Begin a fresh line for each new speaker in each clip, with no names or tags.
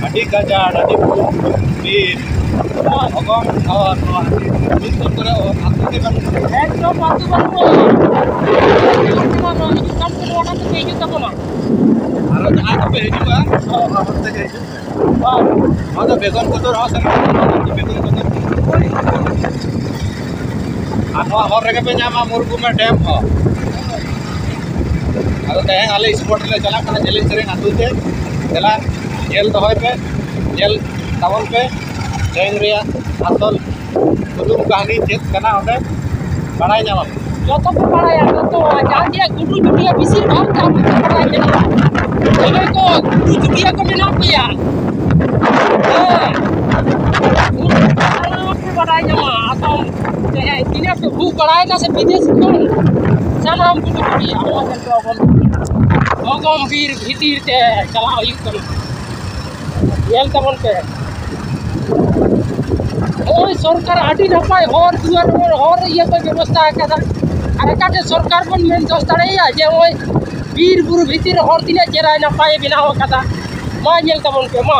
ᱟᱹᱰᱤ ᱜᱟᱡᱟᱲ ᱟᱹᱰᱤ ᱵᱤᱨ ᱚᱜᱚᱢ ᱦᱚᱨ ᱱᱚᱣᱟ ᱵᱤᱨ ᱠᱚᱨᱮ ᱟᱹᱛᱩ ᱜᱮ ᱵᱟᱹᱱᱩᱜᱼᱟ
ᱮᱠᱫᱚᱢ ᱟᱹᱛᱩ ᱵᱟᱹᱱᱩᱜᱼᱟ ᱦᱤᱡᱩᱜ ᱠᱟᱱ ᱠᱚ ᱱᱚᱣᱟ ᱠᱟᱛᱮ ᱯᱮ ᱦᱤᱡᱩᱜ ᱛᱟᱵᱚᱱᱟ
ᱟᱨᱚ ᱡᱟᱦᱟᱸᱭ ᱠᱚᱯᱮ ᱦᱤᱡᱩᱜᱼᱟ ᱦᱚᱨ ᱛᱮᱜᱮ ᱦᱤᱡᱩᱜ ᱯᱮ ᱱᱚᱣᱟ ᱫᱚ ᱵᱮᱜᱚᱱ ᱠᱚᱫᱚ ᱨᱮᱦᱚᱸ ᱥᱮᱱᱚᱜᱼᱟ ᱵᱮᱜᱚᱱ ᱠᱚᱫᱚ ᱟᱨ ᱱᱚᱣᱟ ᱦᱚᱨ ᱨᱮᱜᱮ ᱯᱮ ᱧᱟᱢᱟ ᱢᱩᱨᱜᱩᱢᱟ ᱰᱮᱢ ᱦᱚᱸ ᱟᱫᱚ ᱛᱮᱦᱮᱧ ᱟᱞᱮ ᱥᱯᱚᱴ ᱨᱮᱞᱮ ᱪᱟᱞᱟᱜ ᱠᱟᱱᱟ ᱡᱮᱞᱮᱧ ᱥᱮᱨᱮᱧ ᱟᱹᱛᱩ ᱛᱮ ᱪᱟᱞᱟᱜ ᱧᱮᱞ ᱫᱚᱦᱚᱭ ᱯᱮ ᱧᱮल तावन पे तेहन रे आसल कुदुम कहानी चेत कना ओंडे बाड़ाय नामा
जतो को बाड़ाया जतो जहां जे गुडू चुटिया बिसिर भाग का बाड़ाय देना तबे को गुडू चुटिया को मेना पिया बाड़ाय नामा असम तिने पे भू बाड़ाय ना से विदेश को सानाम गुडू चुटिया ओजन तो ओगम वीर भीतिर ते चला हुई करो येल तबन पे ओय सरकार आडी नपाय हर दुआर हर ये को व्यवस्था कदा अरे काटे सरकार बन मेन दोस दाड़ैया जे ओय बीर बुरु भीतिर हर दिने जेराय नपाय बिनाव कदा मा येल तबन पे मा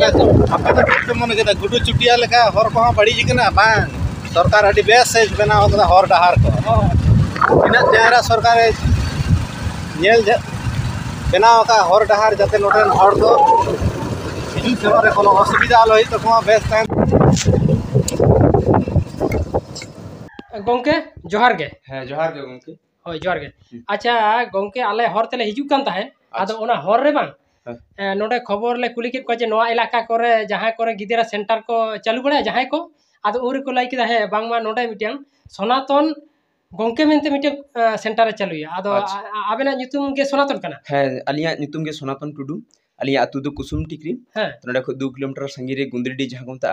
येल तो
आपे तो मन के गुडू चुटिया लेका हर को बड़ी जिकना बांग सरकार आडी बेस से बनाव कदा हर डहार को इना तेरा सरकार नेल बनाव का हर डहार जाते नोटन हर दो हिजू सेवा रे कोनो असुविधा आलो ही तो को बेस टाइम
गोंके जोहार गे
गोंके
होय जोहार गे अच्छा गोंके आले हर तेले हिजू कान ताहे आदो ओना हर रे बांग नोडे खबर ले कुली के को जे नोआ इलाका करे जहां करे गिदरा सेंटर को चालू बड़ा जहां को आदो उरे को लाई के हे बांगमा नोडे मिटियां सनातन गोंके मेनते मिटे सेंटर रे चालुया आदो आबेना ᱧᱩᱛᱩᱢ गे सनातन कना
है अलिया ᱧᱩᱛᱩᱢ गे सनातन टुडू अलिया अतु दो कुसुम टिकरी नोडे खो 2 किलोमीटर संगी रे गुंदरेडी जहां को ता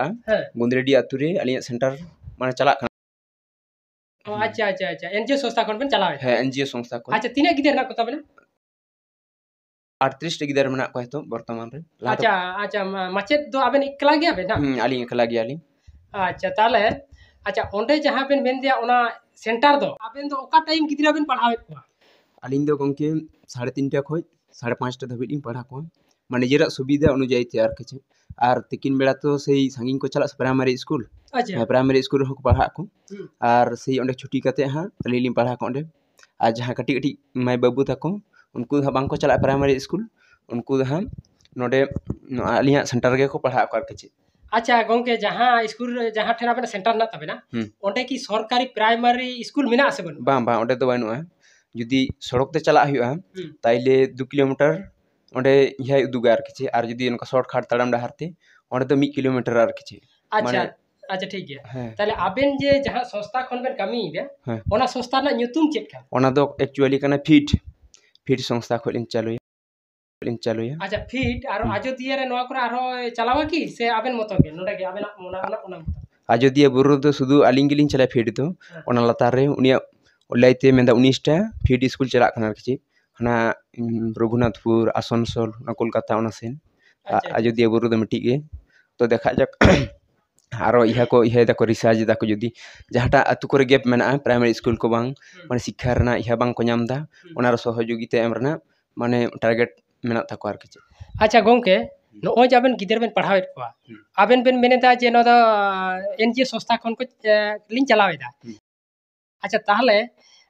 गुंदरेडी अतु रे अलिया सेंटर माने चला
अच्छा अच्छा अच्छा एनजीओ संस्था कोन बेन चलावे
है एनजीओ संस्था को
अच्छा तीना गिदर ना को तबने
38 गिदर मना को तो वर्तमान रे
अच्छा अच्छा माचेत दो आबेन इकला गया बे ना
अलिया इकला गया अलिया
अच्छा ताले अच्छा ओंडे जहां बेन मेन दिया ओना सेंटर दो आबेन दो ओका टाइम गिदरा बेन पढ़ावे को
अलिन दो गंके 3:30 टा खोय 5:30 टा धबिल इन पढ़ा को माने जेरा सुविधा अनुयायी तैयार कचे और तिकिन बेला तो सही संगिन को चला प्राइमरी स्कूल
अच्छा
प्राइमरी स्कूल हो पढ़ा को और सही ओंडे छुट्टी कते हां अलिलिम पढ़ा को ओंडे आ जहां कटी कटी माय बाबू तको उनको बांग को चला प्राइमरी स्कूल उनको हां नोडे अलिया सेंटर गे को पढ़ा कर कचे
अच्छा गोंके जहां स्कूल जहां ठेना बेन सेंटर ना तबेना ओंडे की सरकारी प्राइमरी स्कूल मिना से बन
बां बां ओंडे तो बानुआ जुदी सड़क ते चला हुआ ताइले 2 किलोमीटर ओंडे यह उदुगार किछि आर जुदी उनका शॉर्टकट तड़म डहारते ओंडे तो 1 किलोमीटर आर किछि
अच्छा अच्छा ठीक है ताले आबेन जे जहां संस्था खन बेन कमी बे ओना संस्था ना ᱧᱩᱛᱩᱢ चेक का
ओना दो एक्चुअली कना फिट संस्था खोलिन चालुया
अच्छा फिट आरो आजोदिया रे नवा करे आरो चलावा की से आबेन मतो के नोडे के आबेना ओना
आजोदिया बुरु तो सुदु आलिंग गिलिन चला फिट तो ओना लतार रे उनिया ओलाइते मेंदा 19 टा फिट स्कूल चला कना किछि हना रघुनाथपुर आसनसोल कोलकाता ओना सेन आजोदिया बुरु दो मिटी गे तो देखा जाक आरो इहा को दाको रिसर्च दाको जुदी जहाटा अतु करे गैप मेना प्राइमरी स्कूल को बांग माने शिक्षा रना इहा बांग को नामदा ओना रो सहयोगिता एम रना माने टारगेट मेना ताको आर किछि
अच्छा गोंके नो जाबेन गिदर बेन पढ़ावे को आबेन बेन मेनेदा जे नो दा एनजीओ संस्था खन को लिन चलावेदा अच्छा ताहले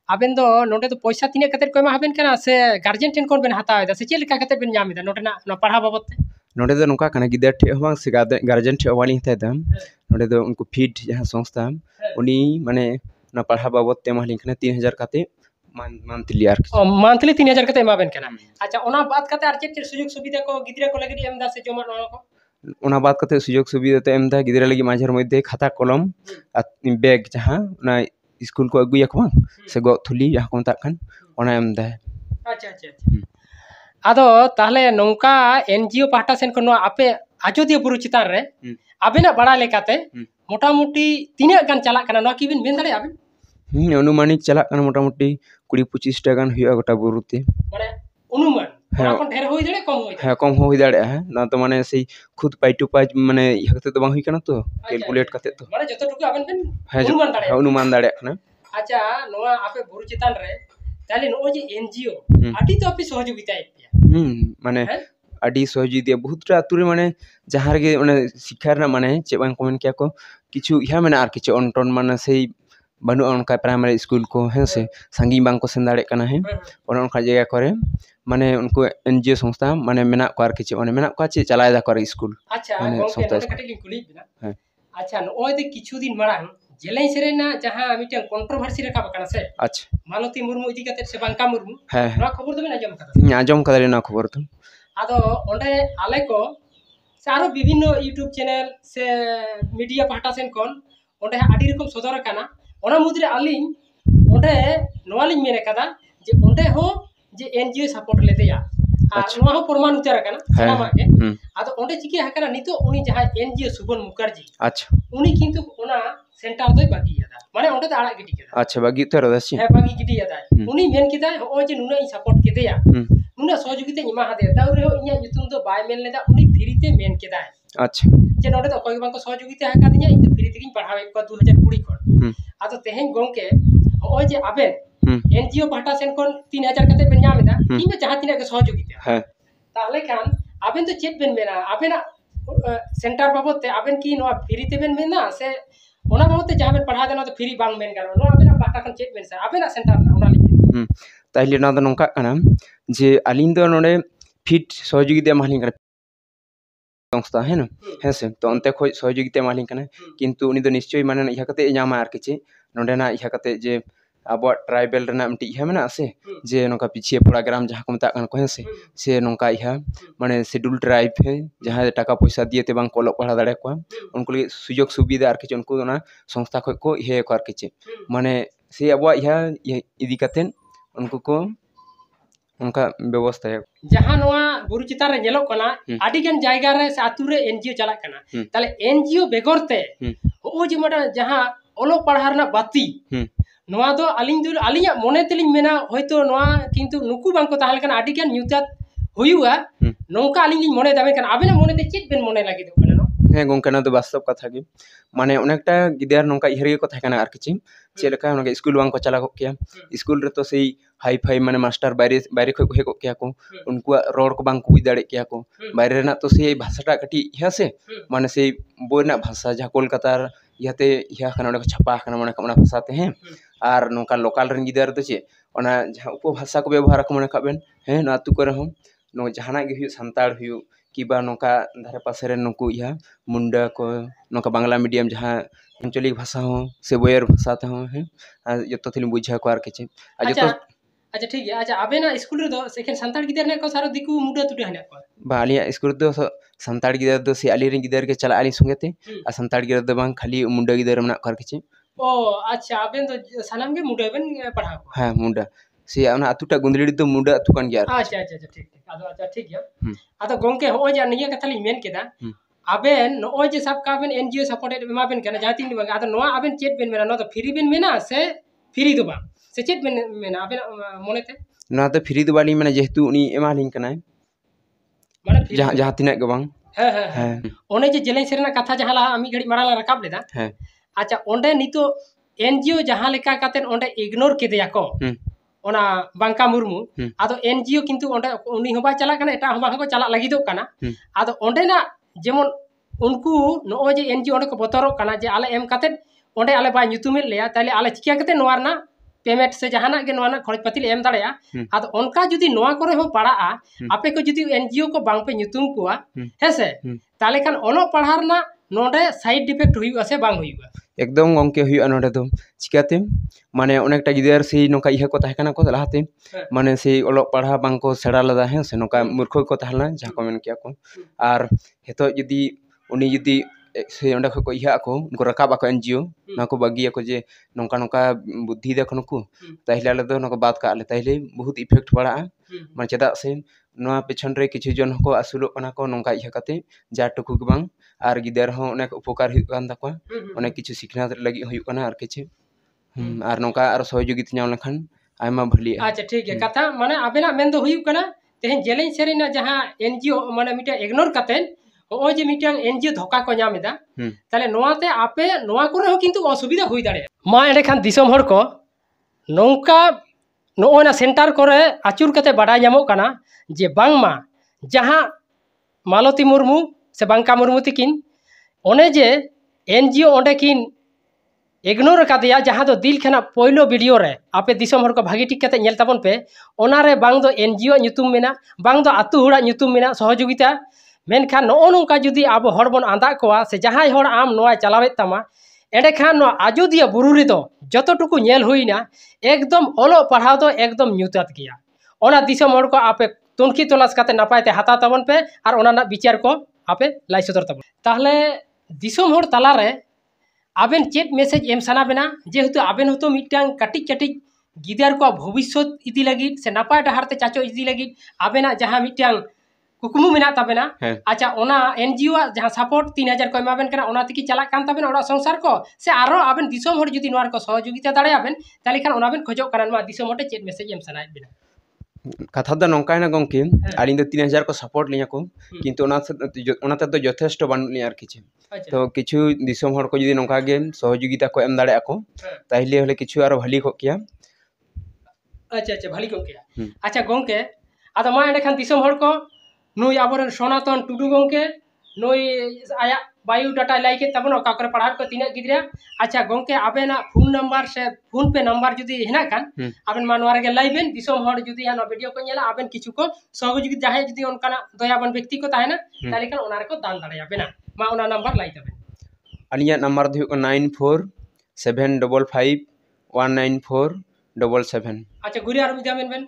आबेन दो नोडे तो पैसा तिने कते को मा हबेन कना से गार्जियन टेन कोन बेन हतावेदा से चेल का कते बेन नामेदा नोडे ना पढ़ा बाबत
नोडे दो नोका कना गिदर ठे हो से गार्जियन ठे वाली हतादा नोडे दो उनको फीड जहां संस्था उनी माने ना पढ़ा बाबत ते मालिन कना 3000 कते मंथली आर
मंथली 3000 कते एमाबेन कना अच्छा ओना बात कते आर चेक सुयोग सुविधा को गिदरा को लगी एमदा से जमा ना को
ओना बात कते सुयोग सुविधा ते एमदा गिदरा लगी माझर मध्ये खाता कलम बैग जहां ना स्कूल को अगुया को से गो थुली जहां को ताकन ओना एमदा
अच्छा अच्छा आदो ताहले नोंका एनजीओ पाटा सेन को आपे आजोदिया बुरु चितार रे आबेना बड़ा लेकाते मोटा मोटी तीना गान चला कना ना किबिन बेन दाड़े आबेन
अनुमानिक चला कना मोटा मोटी 20-25 टा गान हुआ गोटा बुरुते
माने अनुमान ओना कोन ढेर होई दाड़े कम होई
है कम होई दाड़े है ना तो माने सही खुद पाई टू पाई माने हकते तो बांग हुई कना तो कैलकुलेट करते तो
माने जतो टुकु आबेन बेन अनुमान
दाड़े कना
अच्छा नोआ आपे बुरु चितान रे ताले नो जे एनजीओ आटी तो आपे सहयोगिता एपिया
माने ᱟᱹᱰᱤ ᱥᱚᱦᱚᱡᱳᱜᱤ ᱫᱤᱭᱟ ᱵᱚᱦᱩᱛᱴᱟ ᱟᱛᱩ ᱨᱮ ᱢᱟᱱᱮ ᱡᱟᱦᱟᱸ ᱨᱮᱜᱮ ᱚᱱᱮ ᱥᱤᱠᱠᱷᱟ ᱨᱮᱱᱟᱜ ᱢᱟᱱᱮ ᱪᱮᱫ ᱵᱟᱝ ᱠᱚ ᱢᱮᱱ ᱠᱮᱭᱟ ᱠᱚ ᱠᱤᱪᱷᱩ ᱤᱭᱟᱹ ᱢᱮᱱᱟᱜᱼᱟ ᱟᱨ ᱠᱤᱪᱷᱩ ᱚᱱᱴᱚᱱ ᱢᱟᱱᱮ ᱥᱮᱭ ᱵᱟᱹᱱᱩᱜᱼᱟ ᱚᱱᱠᱟ ᱯᱨᱟᱭᱢᱟরি ᱥᱠᱩᱞ ᱠᱚ ᱦᱮᱸ ᱥᱮ ᱥᱟᱺᱜᱤᱧ ᱵᱟᱝ ᱠᱚ ᱥᱮᱱ ᱫᱟᱲᱮᱭᱟᱜ ᱠᱟᱱᱟ ᱦᱮᱸ ᱚᱱᱮ ᱚᱱᱠᱟ ᱡᱟᱭᱜᱟ ᱠᱚᱨᱮ ᱢᱟᱱᱮ ᱩᱱᱠᱩ NGO ᱥᱚᱝᱥᱛᱷᱟ ᱢᱟᱱᱮ ᱢᱮᱱᱟᱜ ᱠᱚᱣᱟ ᱟᱨ ᱠᱤᱪᱷᱩ ᱢᱟᱱᱮ ᱢᱮᱱᱟᱜ ᱠᱚᱣᱟ ᱪᱮᱫ ᱪᱟᱞᱟᱣ ᱫᱟᱠᱚ ᱟᱨ ᱥᱠᱩᱞ
ᱟᱪᱪᱷᱟ
ᱢᱟᱱᱮ
ᱜᱚᱝᱠᱮ
ᱥᱚᱝᱥᱛᱷᱟ
ᱱᱚᱰᱮ
ᱥᱠᱩᱞ
ᱠᱟᱹᱴᱤᱡ ᱞᱤᱧ ᱠᱩᱞᱤᱭᱮᱫ ᱵᱮᱱᱟ
ᱦᱮᱸ
ᱟᱪᱪᱷᱟ ᱱᱚᱜᱼᱚᱭ ᱫᱚ ᱠᱤᱪᱷᱩ ᱫᱤᱱ ᱢᱟᱲᱟᱝ ᱡᱮᱞᱮᱧ ᱥᱮᱨᱮᱧ ᱨᱮᱱᱟᱜ ᱡᱟᱦᱟᱸ ᱢᱤᱫᱴᱟᱝ ᱠᱚᱱᱴᱨᱳভাᱨᱥᱤ ᱨᱟᱠᱟᱵ ᱟᱠᱟᱱᱟ ᱥᱮ
ᱟᱪᱪᱷᱟ
ᱢᱟᱞᱚᱛᱤ ᱢᱩᱨᱢᱩ ᱤᱫᱤ ᱠᱟᱛᱮ ᱥᱮ ᱵᱟᱝᱠᱟ ᱢᱩᱨᱢᱩ
ᱦᱮᱸ
ᱱᱚᱣᱟ ᱠᱷᱚᱵᱚᱨ ᱫᱚᱵᱮᱱ ᱟᱸᱡᱚᱢ ᱠᱟᱫᱟ
ᱟᱸᱡᱚᱢ ᱠᱟᱫᱟᱞᱤᱧ ᱚᱱᱟ ᱠᱷᱚᱵᱚᱨ ᱫᱚ
ᱟᱫᱚ ᱚᱸᱰᱮ ᱟᱞᱮ ᱠᱚ ᱥᱮ ᱟᱨᱚ ᱵᱤᱵᱷᱤᱱᱱᱚ ᱤᱭᱩᱴᱩᱵ ᱪᱮᱱᱮᱞ ᱥᱮ ᱢᱤᱰᱤয়া ᱯᱟᱦᱴᱟ ᱥᱮᱱ ᱠᱷᱚᱱ ᱚᱸᱰᱮ ᱟᱹᱰᱤ ᱨᱚᱠᱚᱢ ᱥᱚᱫᱚᱨ ᱟᱠᱟᱱᱟ ᱚᱱᱟ ᱢᱩᱫᱽᱨᱮ ᱟᱹᱞᱤᱧ ᱚᱸᱰᱮ ᱱᱚᱣᱟ ᱞᱤᱧ ᱢᱮᱱ ᱟᱠᱟᱫᱟ ᱡᱮ ᱚᱸᱰᱮ ᱦᱚᱸ ᱡᱮ NGO ᱥᱟᱯᱳᱨᱴ ᱞᱮᱫᱮᱭᱟ ᱟᱨ
ᱟᱪᱪᱷᱟ
ᱱᱚᱣᱟ ᱦᱚᱸ ᱯᱨᱚᱢᱟᱱ ᱩᱛᱟᱹᱨ ᱟᱠᱟᱱᱟ
ᱦᱮᱸ
ᱥᱟᱱᱟᱢᱟᱜ ᱜᱮ
ᱦᱩᱸ
ᱟᱫᱚ ᱚᱸᱰे ᱪᱤᱠᱟᱹ ᱟᱠᱟᱱᱟ ᱱᱤᱛᱚᱜ उनी ᱡᱟᱦᱟᱸ NGO ᱥᱩᱵᱚᱱ ᱢᱩᱠᱷᱟᱨᱡᱤ
ᱟᱪᱪᱷᱟ
उनी किंतु ᱚᱱᱟ ᱥᱮন্টার ᱫᱚᱭ ᱵᱟᱹᱜᱤᱭᱟᱫᱟ ᱢᱟᱱᱮ ᱚᱸᱰᱮ ᱫᱚ ᱟᱲᱟᱜ ᱜᱤᱰᱤ ᱠᱮᱫᱟ
ᱟᱪᱪᱷᱟ ᱵᱟᱹᱜᱤ ᱩᱛᱟᱹᱨ ᱪᱮ
ᱦᱮᱸ ᱵᱟᱹᱜᱤ ᱜᱤᱰᱤᱭᱟᱫᱟᱭ उनी ᱢᱮᱱ ᱠᱮᱫᱟᱭ ᱦᱚᱸᱜᱼᱚᱭ ᱡᱮ ᱱᱩᱱᱟᱹᱜ ᱤᱧ ᱥᱟᱯᱳᱨᱴ ᱠᱮᱫᱮᱭᱟ ᱱᱩᱱᱟᱹᱜ ᱥᱚᱦᱚᱡᱳᱜᱤতাᱧ ᱮᱢᱟ ᱦᱟᱫᱮᱭᱟ ᱛᱟᱣ ᱨᱮᱦᱚᱸ ᱤᱧᱟᱹᱜ ᱧᱩᱛᱩᱢ ᱫᱚ ᱵᱟᱭ ᱢᱮᱱ ᱞᱮᱫᱟ ᱩᱱᱤ ᱯᱷᱤᱨᱤᱛᱮ ᱢᱮᱱ ᱠᱮᱫᱟᱭ
ᱟᱪᱪᱷᱟ
ᱡᱮ ᱱᱚᱰᱮ ᱫᱚ ᱚᱠᱚᱭ ᱜᱮ ᱵᱟᱝᱠᱚ ᱥᱚᱦᱚᱡᱳᱜᱤতা ᱟᱠᱟᱫᱤᱧᱟ ᱤᱧ ᱫᱚ ᱯᱷᱤᱨᱤ ᱛᱮᱜᱤᱧ ᱯᱟᱲᱦᱟᱣᱮᱫ ᱠᱚᱣᱟ 2020 ᱠᱷᱚᱱ ᱟᱫᱚ ᱛᱮᱦᱮᱧ ᱜᱚᱝᱠᱮ ᱦᱚᱸᱜᱼᱚᱭ ᱡᱮ ᱟᱵᱮᱱ NGO ᱯᱟᱦᱴᱟ ᱥᱮᱱ ᱠᱷᱚᱱ 3000 ᱠᱟᱛᱮ ᱵᱮᱱ ᱧᱟᱢ ᱮᱫᱟ ᱠᱤংᱵᱟ ᱡᱟᱦᱟᱸ ᱛᱤᱱᱟᱹᱜ ᱜᱮ ᱥᱚᱦᱚᱡᱳᱜᱤতা
ᱦᱮᱸ
তাহলে খান আবেন তো চেত বেন মেনা আবেনা সেন্টার বাবদতে আবেন কি নোয়া ফ্রি তেবেন মেনা সে ওনা বাবদতে যাবেন পড়া দেনা তো ফ্রি বাং মেন গানো নোয়া আবেনা পাটা খান চেত বেন সে আবেনা সেন্টার না ওনা লিখে
তাইলে না ᱫᱚ ᱱᱚᱝᱠᱟᱜ ᱠᱟᱱᱟ ᱡᱮ ᱟᱹᱞᱤᱧ ᱫᱚ ᱱᱚᱰᱮ ᱯᱷᱤᱴ ᱥᱚᱦᱚᱡᱳᱜᱤতা ᱮᱢᱟᱞᱤᱧ ᱠᱟᱱᱟ संस्था है ना है से तो अंते खोज सहयोगिता मालिन कने किंतु उनी दो निश्चय माने इहा कते ᱧᱟᱢᱟ आर किछि नोंडेना इहा कते जे आबो ट्राइबल रेना मिटि इहा मेना से जे नोका पिछिए प्रोग्राम जहां को मता कन को है से नोका इहा माने शेड्यूल ट्राइब है जहां टाका पैसा दिए ते बांग कोलो पढ़ा दाड़े को उनको लिए सुयोग सुविधा आर किछि उनको ना संस्था खो को हे को आर किछि माने से आबो इहा इदि कतेन उनको को उनका व्यवस्था है
जहां नोआ बुरु चितार रे नेलो कना आडी गन जायगा रे से आतु रे NGO चला कना ताले NGO बेगरते ओ जे मटा जहां ओलो पढ़ार ना बाती नोआ दो अलिया मने तेलिं मेना होयतो नोआ किंतु नुकु बांको ताहल कना आडी गन न्यूतात हुयुआ नोंका अलिं मने दाबे कना आबेना मने ते चेत बेन मने लागिदो कना नो
ᱦᱮᱸ ᱜᱚᱝᱠᱮ ᱱᱚᱣᱟ ᱫᱚ ᱵᱟᱥᱛᱚᱵ ᱠᱟᱛᱷᱟ ᱜᱮ ᱢᱟᱱᱮ ᱚᱱᱮᱠᱴᱟ ᱜᱤᱫᱟᱹᱨ ᱱᱚᱝᱠᱟ ᱤᱦᱟᱹᱨ ᱜᱮᱠᱚ ᱛᱟᱦᱮᱸ ᱠᱟᱱᱟ ᱟᱨ ᱠᱤᱪᱷᱤ ᱪᱮᱫ ᱞᱮᱠᱟ ᱚᱱᱟ ᱥᱠᱩᱞ ᱵᱟᱝ ᱠᱚ ᱪᱟᱞᱟᱣ ᱠᱚᱜ ᱠᱮᱭᱟ ᱥᱠᱩᱞ ᱨᱮ ᱛᱚ ᱥᱮᱭ ᱦᱟই ᱯᱷᱟই ᱢᱟᱱᱮ ᱢᱟᱥᱴᱟᱨ ᱵᱟᱭᱨᱮ ᱠᱷᱚᱡ ᱠᱚ ᱦᱮᱡ ᱠᱚᱜ ᱠᱮᱭᱟ ᱠᱚ उनकुआ रोड को बांग बुझ दाड़े किया को बाहर रेना तो से भाषाटा कटी इहा से माने से बोना भाषा जहां कोलकाता इहाते इहा खाना ओने छापा खाना माने कमना भाषा ते हैं आर नोका लोकल रन गिदर तो चे ओना जहां उपभाषा को व्यवहार को माने काबेन हैं ना अतु करे हम नो जहाना गे हुयु संताड़ हुयु किबा नोका धारे पासे रे नुकु इहा मुंडा को नोका बांग्ला मीडियम जहां आंचलिक भाषा हो से बोयर भाषा ते हो हैं जतो थिल बुझा को आर किछि
अच्छा अच्छा ठीक है अच्छा आबेना स्कूल रे दो सेकेंड संताड़ गिदर ने को सारो दिकु मुंडा तुडे हने को
बालिया स्कूल दो संताड़ गिदर दो से आली रे गिदर के चला आली संगते आ संताड़ गिदर दो बांग खाली मुंडा गिदर मना कर किछि
ओ अच्छा आबेन तो सनाम के मुंडा बेन पढ़ा को
हां मुंडा से अना अतुटा गुंदड़ी दो मुंडा अतु कान गया
अच्छा अच्छा अच्छा ठीक आदो अच्छा ठीक है आदो गोंके हो जा निया कथा लि मेन केदा आबेन नो जे सब का बेन NGO सपोर्टेड एमा बेन कना जातिन बा आदो नो आबेन चेत बेन मेना नो तो फ्री बेन मेना से फ्री दो बा से चेत बेन मेना आबेन मोनेते
ना तो फ्री दो बाली माने जेहेतु उनी एमा लिंक कनाय माने जहां तिना के बांग
हां ओने जे जेलें सेरना कथा जहां ला आमी घड़ी मारा रकाब लेदा अच्छा ओंडे नितो NGO जहां लेका कातेन ओंडे इग्नोर केदेया को ओना बांका मुर्मू आदो NGO किंतु ओंडे उनी होबा चला कना एटा होबा को चला लागिदो कना आदो ओंडे ना जेमन उनको नो जे NGO ओंडे को बतरो कना जे आले एम काते ओंडे आले बा ᱧᱩᱛᱩᱢᱮ लेया ताले आले चिकिया काते नोवारना पेमेंट से जहाना के नोवाना खरच पाती एम दाड़ेया आदो ओनका जुदी नोवा करे हो पड़ाआ आपे को जुदी NGO को बांग पे ᱧᱩᱛᱩᱢ कोआ हेसे ताले खान ओलो पढ़ारना नोडे साइड इफेक्ट हुई से बांग हुईगा
एकदम गंके हुई नोडे दो चिकाते माने अनेकटा गिदर से नोका इहा को ताहेकना को लहाते माने से ओलो पढ़ा बांग को सेड़ा लदा है से नोका मूर्ख को ताहला जहां को मेन किया को आर हेतो जुदी उनी जुदी से ओंडे को इहा को उनको रकाबा को NGO ना को बागिया को जे नोका नोका बुद्धि देखो नको ताहिले आले दो नको बात का आले ताहिले बहुत इफेक्ट पड़ा माने चदा से नोआ पेछन रे किछु जन को असुलो कना को नोका इहा कते जा टुकु के बांग आर गिदर हो अनेक उपकार हुई कान तको अनेक किछु सिखना लगी हुई काना आर किछु आर नोका आर सहयोगिता ᱧᱟᱢ लेखन आयमा भली
अच्छा ठीक है कथा माने आबेना मेन दो हुई कना तेहन जेलें सेरेना जहां NGO माने मिटा इग्नोर कातेन ओ जे मिटांग NGO धोखा को ᱧᱟᱢᱮदा ताले नोआते आपे नोआ करे हो किंतु असुविधा हुई दाड़े मा एंडे खान दिसम हर को नोंका नोना सेंटर करे आचुर कते बाडाय ᱧᱟᱢᱚᱜ ᱠᱟᱱᱟ जे बांगमा जहां मालती मुर्मू से बंका मुर्मू तकिन ओने जे NGO ओंडे किन इग्नोर कादिया जहाँ दो दिल खाना पहिलो वीडियो रे आपे दिसम हर को भागी ठीक कते नेल ताबन पे ओनारे बांग दो NGO ᱧᱩᱛᱩᱢ मेना बांग दो आतु होड़ा ᱧᱩᱛᱩᱢ मेना सहयोगिता मेनखान नो नोंका जुदी आबो हर बन आंदा कोआ से जहां हर आम नोआ चलावे तमा एंडे खान नो आजोदिया बुरु रे दो जतटुकु नेल हुइना एकदम ओलो पढ़ाव दो एकदम ᱧᱩᱛᱟᱛ गया ओना दिसम हर को आपे तुनखी तलाश काते नापायते हाता ताबन पे और ओना ना विचार को आपे लाई सदर ताबन ताहले दिसम हर तालारे आबेन चेत मेसेज एम साना बेना जेहेतु आबेन हतो मिटांग काटिक काटिक गिदार को भविष्य इदी लगी से नापाय डहारते चाचो इदी लगी आबेना जहां मिटांग कुकुमु मेना ताबेना अच्छा ओना NGO जहां सपोर्ट 3000 को एमाबेन कना ओना तिकी चला कान ताबेन ओडा संसार को से आरो आबेन दिसम हर जुदी नोर को सहयोगिता दाड़े आबेन ताले खान ओना बेन खोजो करन मा दिसम हटे चेत मेसेज एम साना बेना
कथा दा नोंकायना गंके आलिन दो 3000 को सपोर्ट लिया को किंतु ओना तो यथेष्ट बानुलिया आर किछु तो किछु दिसम हर को जुदी नोंका गे सहयोगिता को एम दाड़े आको ताइले हले किछु आरो भाली को किया
अच्छा अच्छा भाली को किया अच्छा गंके आदा मा एंडे खान दिसम हर को नुई आबोरन सनातन टुडू गंके नुई आया बायोडाटा लाइके तबन ओका करे पढ़ाव को तीना गिद्रा अच्छा गंके आबेना फोन नंबर से फोन पे नंबर जुदी हेना कान आबेन मानवार गे लाइबेन दिसम हर जुदी हानो वीडियो को नेला आबेन किछु को सहयोगी जहां जुदी ओनकाना दयाबन व्यक्ति को ताहेना ताले खान ओना रे को दान दाड़े आबेना मा ओना नंबर लाई तबेन
अलिया नंबर दु 947519419477
अच्छा गुरी आरो मिजामेन बेन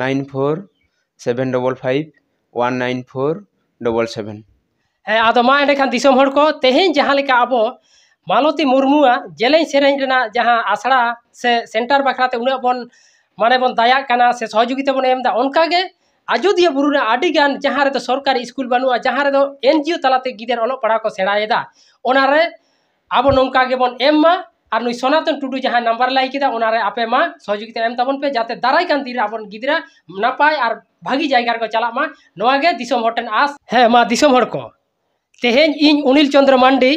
947519419477
है आदो मा एंडे खान दिसम हर को तेहेन जहां लेका आबो मालती मुर्मुआ जेलें सेरें रेना जहां आसड़ा से सेंटर बखराते उना बन माने बन दाया काना से सहयोगिता बन एमदा ओनका गे आजोदिया बुरु रे आडी गान जहां रे तो सरकारी स्कूल बनुआ जहां रे तो NGO तलाते गिदर ओलो पढ़ा को सेड़ायेदा ओना रे आबो नोंका गे बन एममा और नुई सनातन टुडू जहां नंबर लाई किदा ओना रे आपे मा सहयोगिता एम ताबन पे जाते दाराय कान दिन आबन गिदरा नापाय और भागी जायगा को चला मा नोआ गे दिसम हटन आस है मा दिसम हर को तेहेन इन अनिल चंद्र मांडी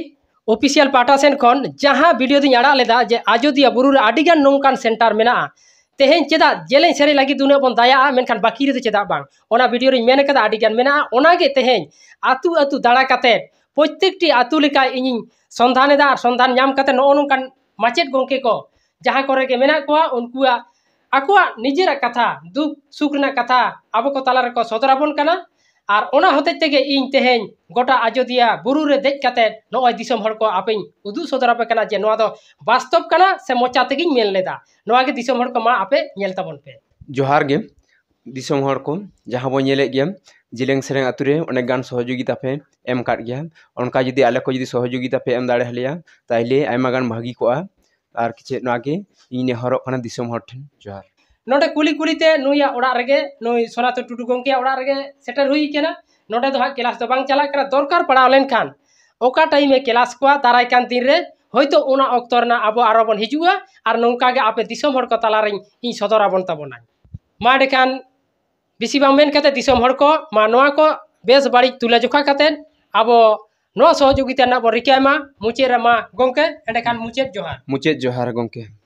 ऑफिशियल पाटा सेन खन जहां वीडियो दिन आड़ा लेदा जे आजोदिया बुरु रे आडिगान नोंकान सेंटर मेना तेहेन चेदा जेलें सेरे लगी दुने बन दाया मेनखान बाकी रे चेदा बांग ओना वीडियो रे मेन कदा आडिगान मेना ओना गे तेहेन आतु आतु दाड़ा काते प्रत्येकटी आतु लेका इन संधान एदा संधान नाम काते नो नोंकान माचेत गंके को जहां करे के मेना कोआ उनकुआ आकुआ निजेरा कथा दुख सुख ना कथा आबो को ताला रे को सदराबन कना और ओना होते तेगे इन तेहेन गोटा आजोदिया बुरु रे देख काते नोय दिसम हर को आपेन उदु सदरापे कना जे नोआ दो वास्तव कना से मोचा तेगे मेन लेदा नोआ गे दिसम हर को मा आपे नेल ताबन पे
जोहार गे दिसम हर को जहां बो नेले गया जिलेंग सेरें आतुरे अनेक गान सहयोगिता पे एम काट गया उनका जुदी आले को जुदी सहयोगिता पे एम दाड़े हलिया ताइले आयमा गान भागी कोआ आर किचे नागे इने हरो खाना दिसम हर ठन जोहार
नोडे कुली कुलीते नुया ओड़ा रेगे नुई सनातन टुडू गंके ओड़ा रेगे सेटर हुई केना नोडे दो क्लास दो बांग चला करा दरकार पड़ाव लेन खान ओका टाइम में क्लास को दाराय कान दिन रे होयतो ओना अक्तरना आबो आरो बन हिजुआ आर नोंका गे आपे दिसम हर को ताला रे इन सदर आबन ताबोना मा डेखान बिसी बांग मेन कते दिसम हर को मा नोआ को बेस बाड़ी तुला जोखा कते आबो नो सहयोगिता ना बो रिकायमा मुचे रे मा गंके एंडे खान मुचे जोहार
गंके।